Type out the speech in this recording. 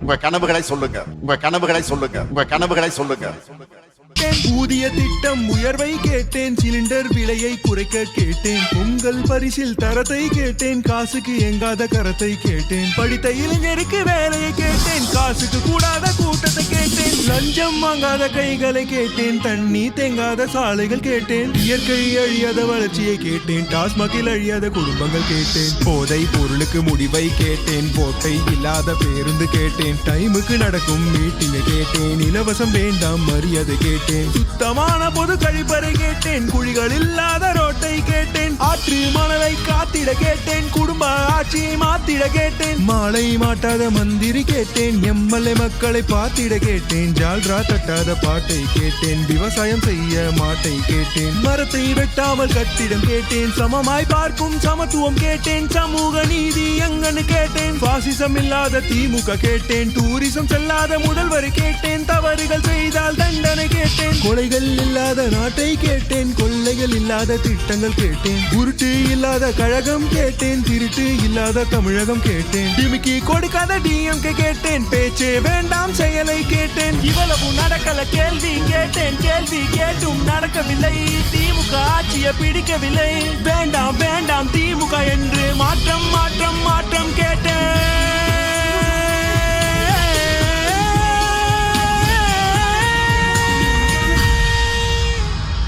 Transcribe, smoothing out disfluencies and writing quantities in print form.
உங்க கனவுகளை சொல்லுங்க, உங்க கனவுகளை சொல்லுங்க, உங்க கனவுகளை சொல்லுங்க. ஊதிய திட்டம் உயர்வை கேட்டேன், சிலிண்டர் விலையை குறைக்க கேட்டேன், உங்கள் பரிசில் தரத்தை கேட்டேன், காசுக்கு எங்காத கரத்தை கேட்டேன், படித்த இளைஞருக்கு வேலையை கேட்டேன், காசுக்கு கூடாத கூட்டத்தை கேட்டேன், லஞ்சம் வாங்காத கைகளை கேட்டேன், தண்ணி தேங்காத சாலைகள் கேட்டேன், இயற்கை அழியாத வளர்ச்சியை கேட்டேன், டாஸ்மாகில் அழியாத குடும்பங்கள் கேட்டேன், போதை பொருளுக்கு முடிவை கேட்டேன், போட்டை இல்லாத பேருந்து கேட்டேன், டைமுக்கு நடக்கும் மீட்டிங்கை கேட்டேன், இலவசம் வேண்டாம் மரியாதை கேட்டேன், சுத்தமான பொது கழிப்பறை கேட்டேன், குழிகள் இல்லாத ரோட்டை கேட்டேன், ஆற்று மணலை காத்திட கேட்டேன், குடும்ப ஆட்சியை மாத்திட கேட்டேன், மாலை மாட்டாத மந்திரி கேட்டேன், எம்எல்ஏ மக்களை பார்த்திட கேட்டேன், ஜால்ரா தட்டாத பாட்டை கேட்டேன், விவசாயம் செய்ய மாட்டை கேட்டேன், மரத்தை வெட்டாமல் கட்டிடம் கேட்டேன், சமமாய் பார்க்கும் சமத்துவம் கேட்டேன், சமூக நீதி எங்கன்னு கேட்டேன், பாசிசம் இல்லாத திமுக கேட்டேன், டூரிசம் செல்லாத முதல்வர் கேட்டேன், தவறுகள் செய்தால் தண்டனை கேட்டேன், கொலைகள் இல்லாத நாட்டை கேட்டேன், கொள்ளைகள் இல்லாத திட்டங்கள் கேட்டேன், உருட்டு இல்லாத கழகம் கேட்டேன், திருட்டு இல்லாத தமிழகம் கேட்டேன், டிமிக்கி கொடுக்காத டிஎம்கே கேட்டேன், பேச்சே வேண்டாம் செயலை கேட்டேன், இவ்வளவு நடக்கல கேள்வி கேட்டேன், கேள்வி கேட்டும் நடக்கவில்லை, திமுக ஆட்சியை பிடிக்கவில்லை, வேண்டாம் வேண்டாம் திமுக என்று மாற்றம் மாற்றம்